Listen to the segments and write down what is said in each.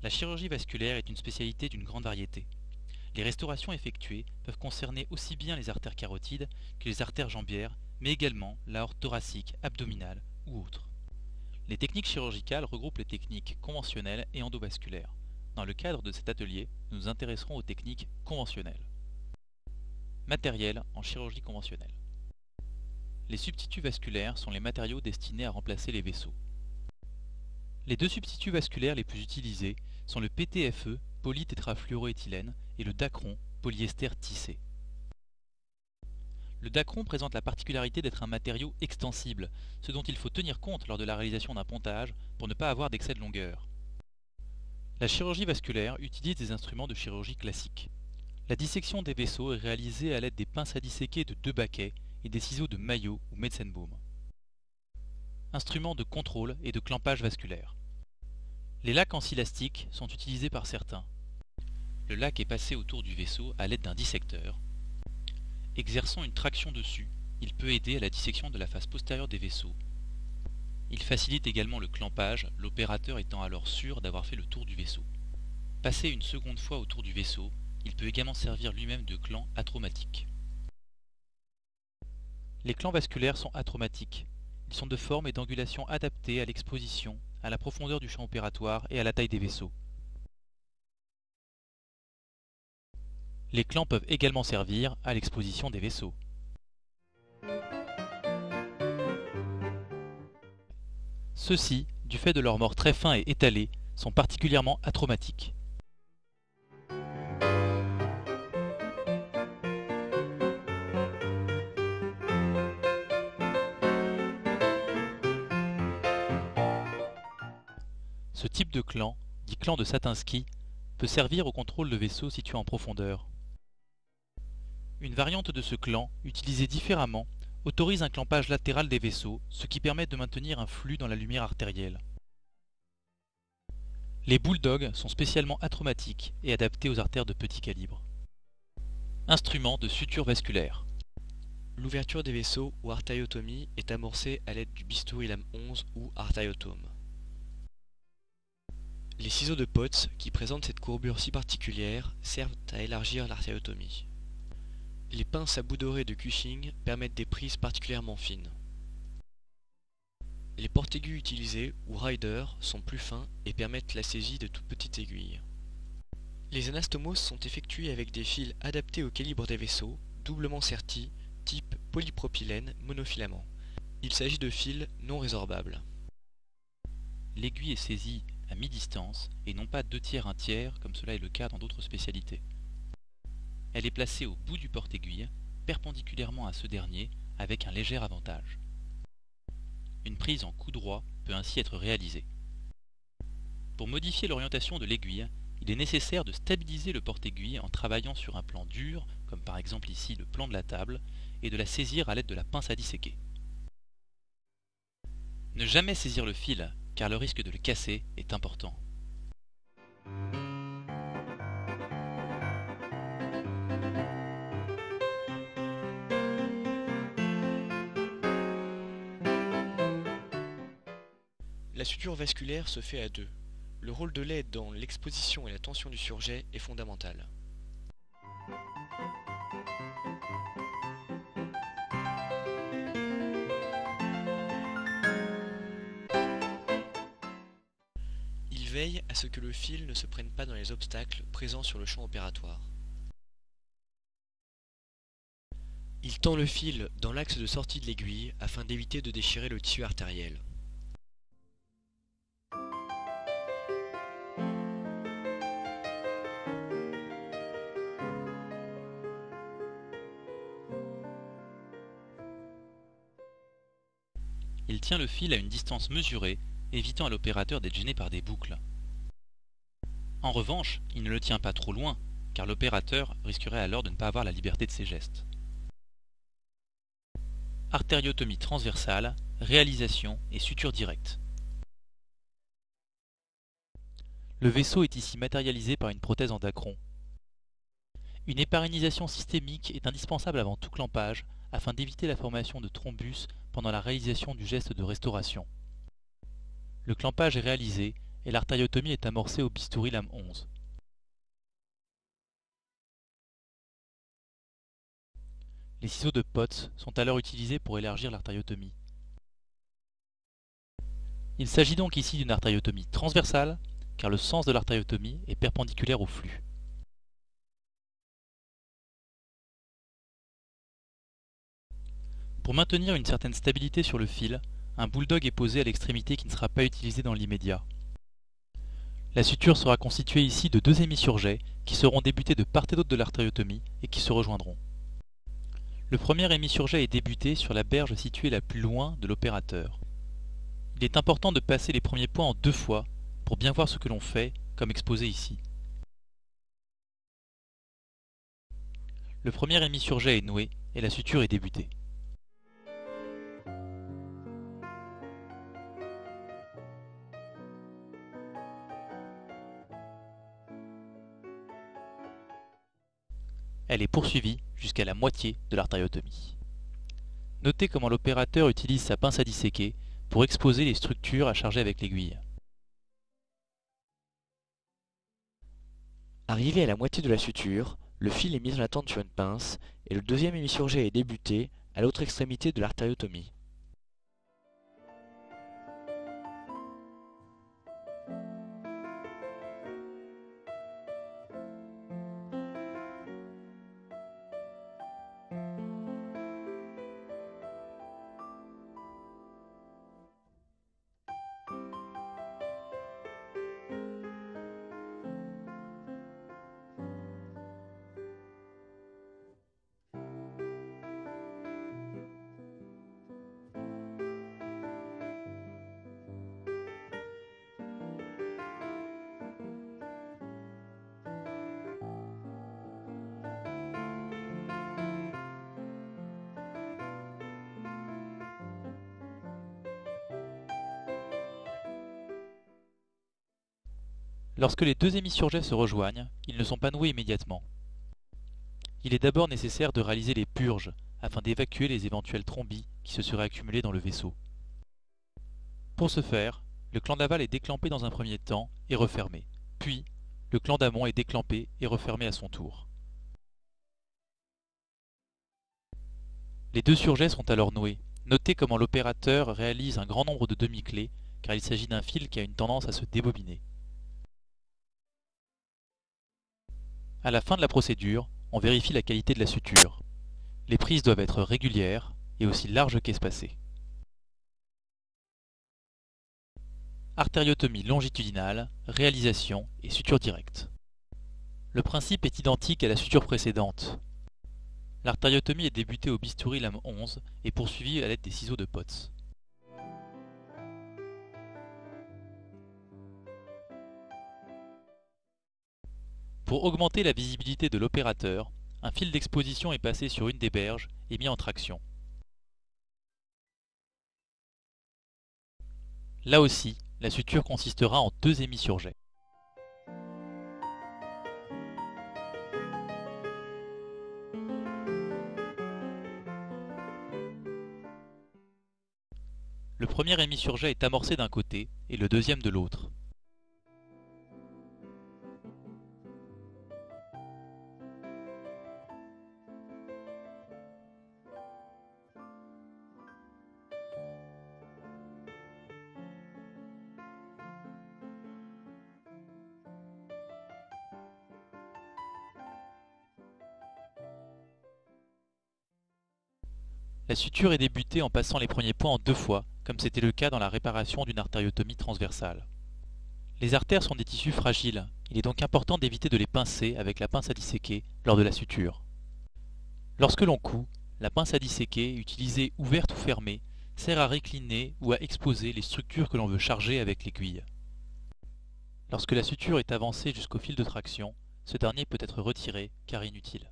La chirurgie vasculaire est une spécialité d'une grande variété. Les restaurations effectuées peuvent concerner aussi bien les artères carotides que les artères jambières, mais également l'aorte thoracique, abdominale ou autres. Les techniques chirurgicales regroupent les techniques conventionnelles et endovasculaires. Dans le cadre de cet atelier, nous nous intéresserons aux techniques conventionnelles. Matériel en chirurgie conventionnelle. Les substituts vasculaires sont les matériaux destinés à remplacer les vaisseaux. Les deux substituts vasculaires les plus utilisés sont le PTFE, polytétrafluoroéthylène, et le Dacron, polyester tissé. Le Dacron présente la particularité d'être un matériau extensible, ce dont il faut tenir compte lors de la réalisation d'un pontage pour ne pas avoir d'excès de longueur. La chirurgie vasculaire utilise des instruments de chirurgie classique. La dissection des vaisseaux est réalisée à l'aide des pinces à disséquer de 2 baquets et des ciseaux de Maillot ou Metzenbaum. Instruments de contrôle et de clampage vasculaire. Les lacs ensilastiques sont utilisés par certains. Le lac est passé autour du vaisseau à l'aide d'un dissecteur. Exerçant une traction dessus, il peut aider à la dissection de la face postérieure des vaisseaux. Il facilite également le clampage, l'opérateur étant alors sûr d'avoir fait le tour du vaisseau. Passé une seconde fois autour du vaisseau, il peut également servir lui-même de clan atraumatique. Les clans vasculaires sont atraumatiques. Ils sont de forme et d'angulation adaptées à l'exposition, à la profondeur du champ opératoire et à la taille des vaisseaux. Les clans peuvent également servir à l'exposition des vaisseaux. Ceux-ci, du fait de leur mort très fin et étalé, sont particulièrement atraumatiques. Ce type de clan, dit clan de Satinsky, peut servir au contrôle de vaisseaux situés en profondeur. Une variante de ce clan, utilisée différemment, autorise un clampage latéral des vaisseaux, ce qui permet de maintenir un flux dans la lumière artérielle. Les bulldogs sont spécialement atraumatiques et adaptés aux artères de petit calibre. Instruments de suture vasculaire. L'ouverture des vaisseaux ou artériotomie est amorcée à l'aide du bistouri lame 11 ou artériotome. Les ciseaux de Potts, qui présentent cette courbure si particulière, servent à élargir l'artériotomie. Les pinces à bout doré de Cushing permettent des prises particulièrement fines. Les porte-aiguilles utilisés, ou riders, sont plus fins et permettent la saisie de toutes petites aiguilles. Les anastomoses sont effectués avec des fils adaptés au calibre des vaisseaux, doublement sertis, type polypropylène monofilament. Il s'agit de fils non résorbables. L'aiguille est saisie à mi-distance et non pas 2/3, 1/3 comme cela est le cas dans d'autres spécialités. Elle est placée au bout du porte-aiguille, perpendiculairement à ce dernier, avec un léger avantage. Une prise en coup droit peut ainsi être réalisée. Pour modifier l'orientation de l'aiguille, il est nécessaire de stabiliser le porte-aiguille en travaillant sur un plan dur, comme par exemple ici le plan de la table, et de la saisir à l'aide de la pince à disséquer. Ne jamais saisir le fil, car le risque de le casser est important. La suture vasculaire se fait à deux. Le rôle de l'aide dans l'exposition et la tension du surjet est fondamental. Il veille à ce que le fil ne se prenne pas dans les obstacles présents sur le champ opératoire. Il tend le fil dans l'axe de sortie de l'aiguille afin d'éviter de déchirer le tissu artériel. Il tient le fil à une distance mesurée, évitant à l'opérateur d'être gêné par des boucles. En revanche, il ne le tient pas trop loin, car l'opérateur risquerait alors de ne pas avoir la liberté de ses gestes. Artériotomie transversale, réalisation et suture directe. Le vaisseau est ici matérialisé par une prothèse en dacron. Une hépaриnisation systémique est indispensable avant tout clampage afin d'éviter la formation de thrombus pendant la réalisation du geste de restauration. Le clampage est réalisé et l'artériotomie est amorcée au bistouri lame 11. Les ciseaux de Potts sont alors utilisés pour élargir l'artériotomie. Il s'agit donc ici d'une artériotomie transversale, car le sens de l'artériotomie est perpendiculaire au flux. Pour maintenir une certaine stabilité sur le fil, un bulldog est posé à l'extrémité qui ne sera pas utilisée dans l'immédiat. La suture sera constituée ici de deux hémisurgets qui seront débutés de part et d'autre de l'artériotomie et qui se rejoindront. Le premier hémisurget est débuté sur la berge située la plus loin de l'opérateur. Il est important de passer les premiers points en 2 fois pour bien voir ce que l'on fait, comme exposé ici. Le premier hémisurget est noué et la suture est débutée. Elle est poursuivie jusqu'à la moitié de l'artériotomie. Notez comment l'opérateur utilise sa pince à disséquer pour exposer les structures à charger avec l'aiguille. Arrivé à la moitié de la suture, le fil est mis en attente sur une pince et le deuxième hémisurget est débuté à l'autre extrémité de l'artériotomie. Lorsque les deux hémisurgets se rejoignent, ils ne sont pas noués immédiatement. Il est d'abord nécessaire de réaliser les purges afin d'évacuer les éventuelles thrombis qui se seraient accumulées dans le vaisseau. Pour ce faire, le clan d'aval est déclampé dans un premier temps et refermé. Puis, le clan d'amont est déclampé et refermé à son tour. Les deux surjets sont alors noués. Notez comment l'opérateur réalise un grand nombre de demi-clés car il s'agit d'un fil qui a une tendance à se débobiner. À la fin de la procédure, on vérifie la qualité de la suture. Les prises doivent être régulières et aussi larges qu'espacées. Artériotomie longitudinale, réalisation et suture directe. Le principe est identique à la suture précédente. L'artériotomie est débutée au bistouri lame 11 et poursuivie à l'aide des ciseaux de Potts. Pour augmenter la visibilité de l'opérateur, un fil d'exposition est passé sur une des berges et mis en traction. Là aussi, la suture consistera en deux hémisurgets. Le premier hémisurget est amorcé d'un côté et le deuxième de l'autre. La suture est débutée en passant les premiers points en 2 fois, comme c'était le cas dans la réparation d'une artériotomie transversale. Les artères sont des tissus fragiles, il est donc important d'éviter de les pincer avec la pince à disséquer lors de la suture. Lorsque l'on coud, la pince à disséquer, utilisée ouverte ou fermée, sert à récliner ou à exposer les structures que l'on veut charger avec l'aiguille. Lorsque la suture est avancée jusqu'au fil de traction, ce dernier peut être retiré car inutile.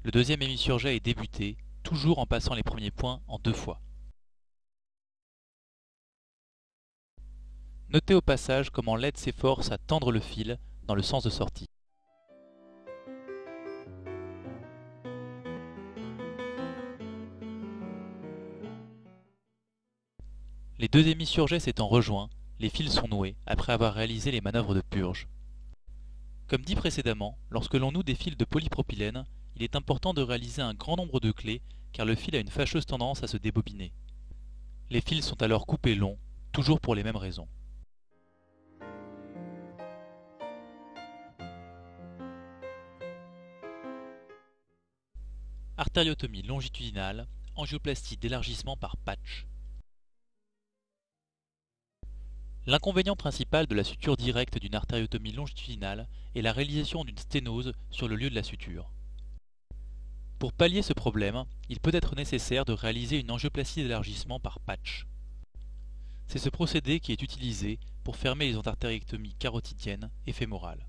Le deuxième hémisurget est débuté, toujours en passant les premiers points en 2 fois. Notez au passage comment l'aide s'efforce à tendre le fil dans le sens de sortie. Les deux hémisurgets s'étant rejoints, les fils sont noués après avoir réalisé les manœuvres de purge. Comme dit précédemment, lorsque l'on noue des fils de polypropylène, il est important de réaliser un grand nombre de clés car le fil a une fâcheuse tendance à se débobiner. Les fils sont alors coupés longs, toujours pour les mêmes raisons. Artériotomie longitudinale, angioplastie d'élargissement par patch. L'inconvénient principal de la suture directe d'une artériotomie longitudinale est la réalisation d'une sténose sur le lieu de la suture. Pour pallier ce problème, il peut être nécessaire de réaliser une angioplastie d'élargissement par patch. C'est ce procédé qui est utilisé pour fermer les artériectomies carotidiennes et fémorales.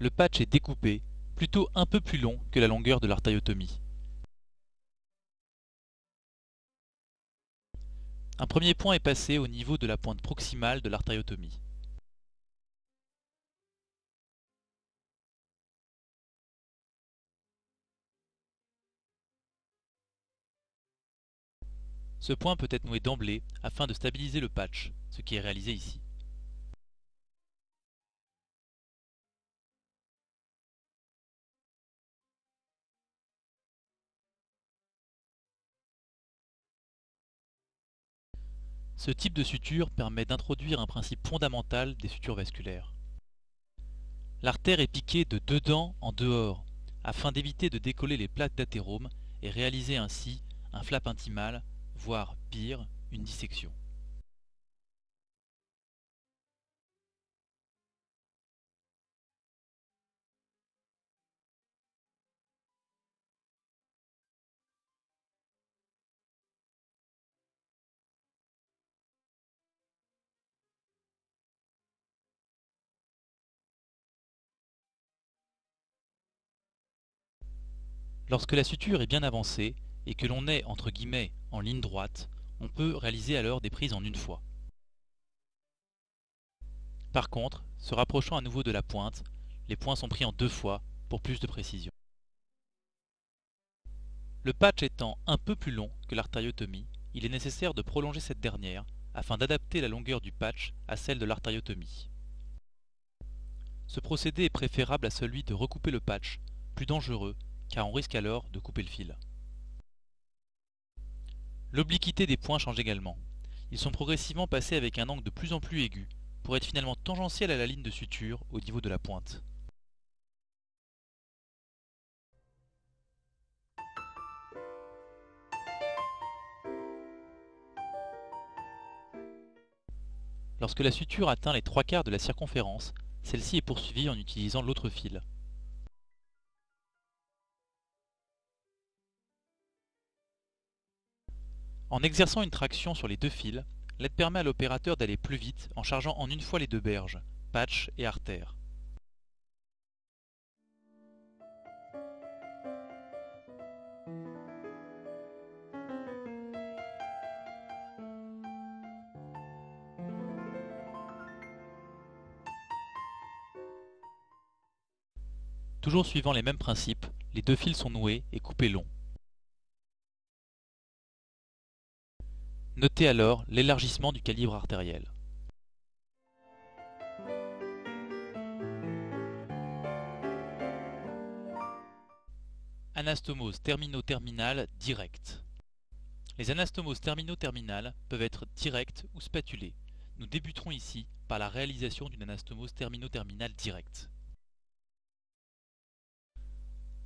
Le patch est découpé, plutôt un peu plus long que la longueur de l'artériotomie. Un premier point est passé au niveau de la pointe proximale de l'artériotomie. Ce point peut être noué d'emblée afin de stabiliser le patch, ce qui est réalisé ici. Ce type de suture permet d'introduire un principe fondamental des sutures vasculaires. L'artère est piquée de dedans en dehors, afin d'éviter de décoller les plaques d'athérome et réaliser ainsi un flap intimal, voire pire, une dissection. Lorsque la suture est bien avancée et que l'on est entre guillemets en ligne droite, on peut réaliser alors des prises en une fois. Par contre, se rapprochant à nouveau de la pointe, les points sont pris en 2 fois pour plus de précision. Le patch étant un peu plus long que l'artériotomie, il est nécessaire de prolonger cette dernière afin d'adapter la longueur du patch à celle de l'artériotomie. Ce procédé est préférable à celui de recouper le patch, plus dangereux car on risque alors de couper le fil. L'obliquité des points change également. Ils sont progressivement passés avec un angle de plus en plus aigu pour être finalement tangentiel à la ligne de suture au niveau de la pointe. Lorsque la suture atteint les 3/4 de la circonférence, celle-ci est poursuivie en utilisant l'autre fil. En exerçant une traction sur les 2 fils, l'aide permet à l'opérateur d'aller plus vite en chargeant en une fois les 2 berges, patch et artère. Toujours suivant les mêmes principes, les 2 fils sont noués et coupés longs. Notez alors l'élargissement du calibre artériel. Anastomose termino-terminale directe. Les anastomoses termino-terminales peuvent être directes ou spatulées. Nous débuterons ici par la réalisation d'une anastomose termino-terminale directe.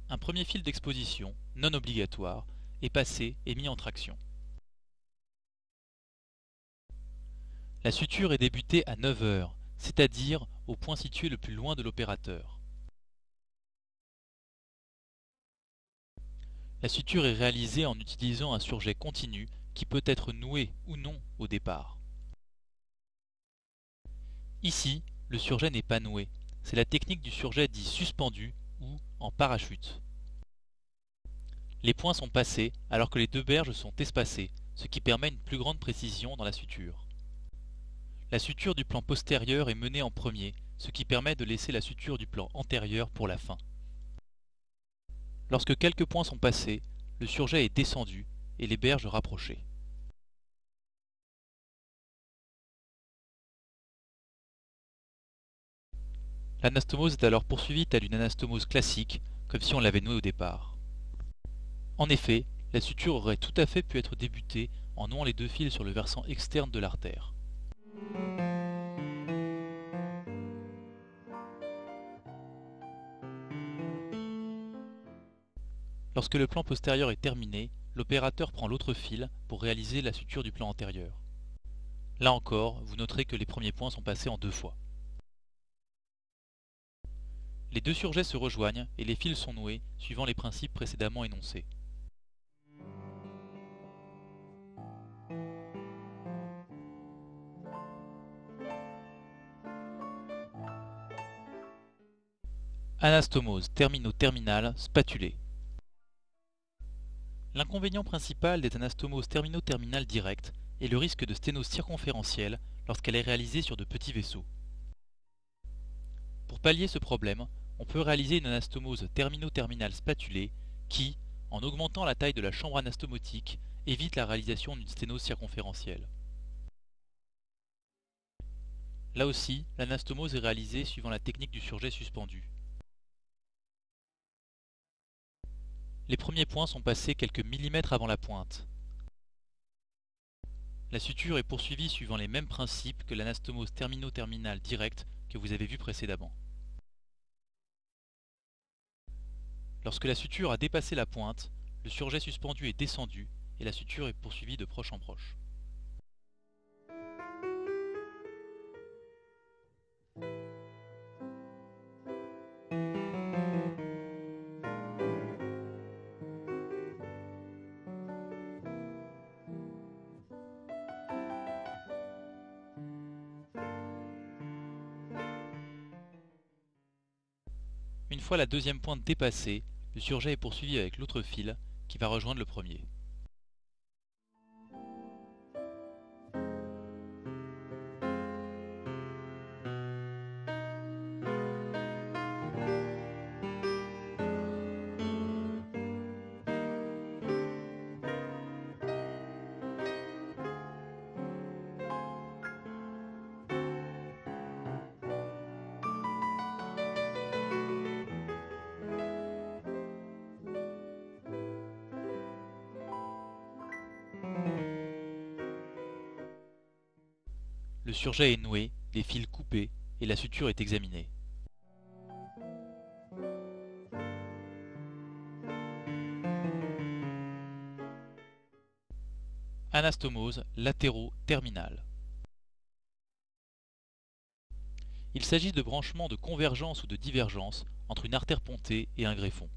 Un premier fil d'exposition, non obligatoire, est passé et mis en traction. La suture est débutée à 9 h, c'est-à-dire au point situé le plus loin de l'opérateur. La suture est réalisée en utilisant un surjet continu qui peut être noué ou non au départ. Ici, le surjet n'est pas noué, c'est la technique du surjet dit suspendu ou en parachute. Les points sont passés alors que les deux berges sont espacées, ce qui permet une plus grande précision dans la suture. La suture du plan postérieur est menée en premier, ce qui permet de laisser la suture du plan antérieur pour la fin. Lorsque quelques points sont passés, le surjet est descendu et les berges rapprochées. L'anastomose est alors poursuivie telle une anastomose classique, comme si on l'avait nouée au départ. En effet, la suture aurait tout à fait pu être débutée en nouant les deux fils sur le versant externe de l'artère. Lorsque le plan postérieur est terminé, l'opérateur prend l'autre fil pour réaliser la suture du plan antérieur. Là encore, vous noterez que les premiers points sont passés en deux fois. Les deux surjets se rejoignent et les fils sont noués suivant les principes précédemment énoncés. Anastomose termino-terminale spatulée. L'inconvénient principal des anastomoses termino-terminales directes est le risque de sténose circonférentielle lorsqu'elle est réalisée sur de petits vaisseaux. Pour pallier ce problème, on peut réaliser une anastomose termino-terminale spatulée qui, en augmentant la taille de la chambre anastomotique, évite la réalisation d'une sténose circonférentielle. Là aussi, l'anastomose est réalisée suivant la technique du surjet suspendu. Les premiers points sont passés quelques millimètres avant la pointe. La suture est poursuivie suivant les mêmes principes que l'anastomose termino-terminale directe que vous avez vu précédemment. Lorsque la suture a dépassé la pointe, le surjet suspendu est descendu et la suture est poursuivie de proche en proche. Une fois la deuxième pointe dépassée, le surjet est poursuivi avec l'autre fil qui va rejoindre le premier. Le surjet est noué, les fils coupés et la suture est examinée. Anastomose latéraux-terminale. Il s'agit de branchements de convergence ou de divergence entre une artère pontée et un greffon.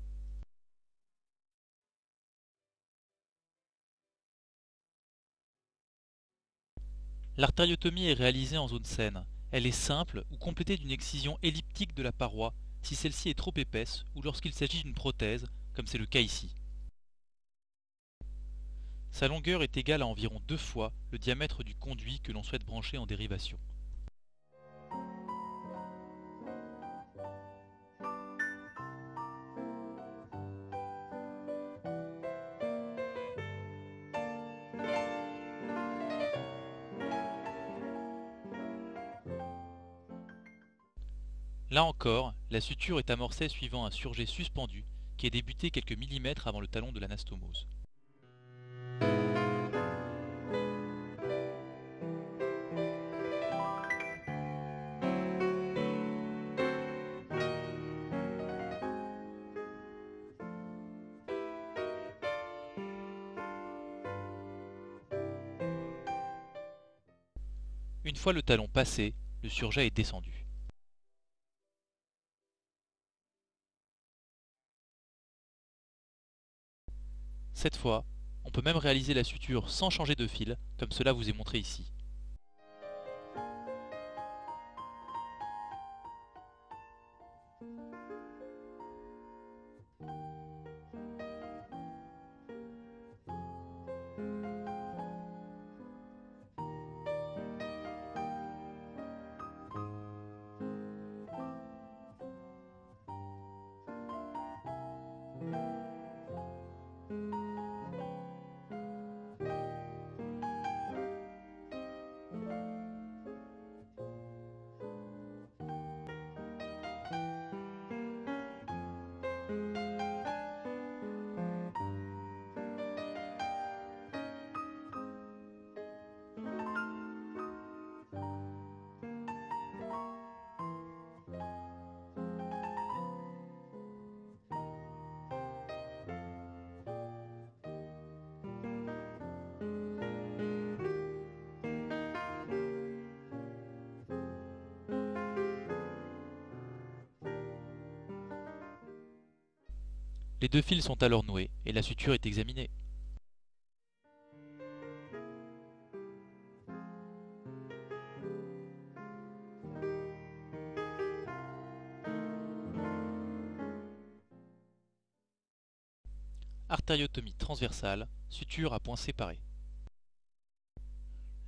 L'artériotomie est réalisée en zone saine. Elle est simple ou complétée d'une excision elliptique de la paroi si celle-ci est trop épaisse ou lorsqu'il s'agit d'une prothèse, comme c'est le cas ici. Sa longueur est égale à environ 2 fois le diamètre du conduit que l'on souhaite brancher en dérivation. Là encore, la suture est amorcée suivant un surjet suspendu qui est débuté quelques millimètres avant le talon de l'anastomose. Une fois le talon passé, le surjet est descendu. Cette fois, on peut même réaliser la suture sans changer de fil, comme cela vous est montré ici. Les deux fils sont alors noués et la suture est examinée. Artériotomie transversale, suture à points séparés.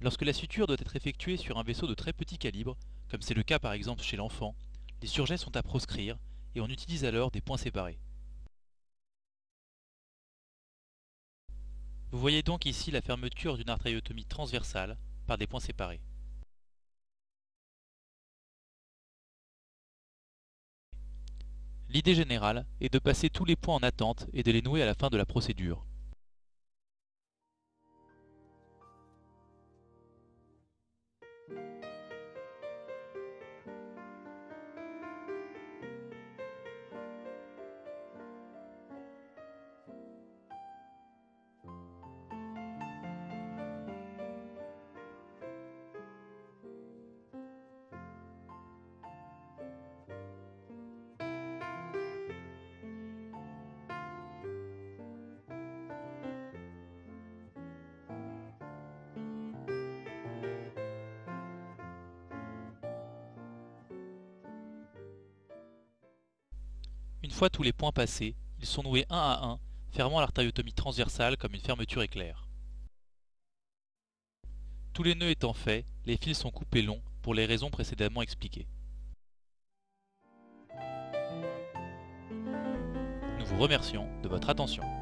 Lorsque la suture doit être effectuée sur un vaisseau de très petit calibre, comme c'est le cas par exemple chez l'enfant, les surjets sont à proscrire et on utilise alors des points séparés. Vous voyez donc ici la fermeture d'une artériotomie transversale par des points séparés. L'idée générale est de passer tous les points en attente et de les nouer à la fin de la procédure. Une fois tous les points passés, ils sont noués un à un, fermant l'artériotomie transversale comme une fermeture éclair. Tous les nœuds étant faits, les fils sont coupés longs pour les raisons précédemment expliquées. Nous vous remercions de votre attention.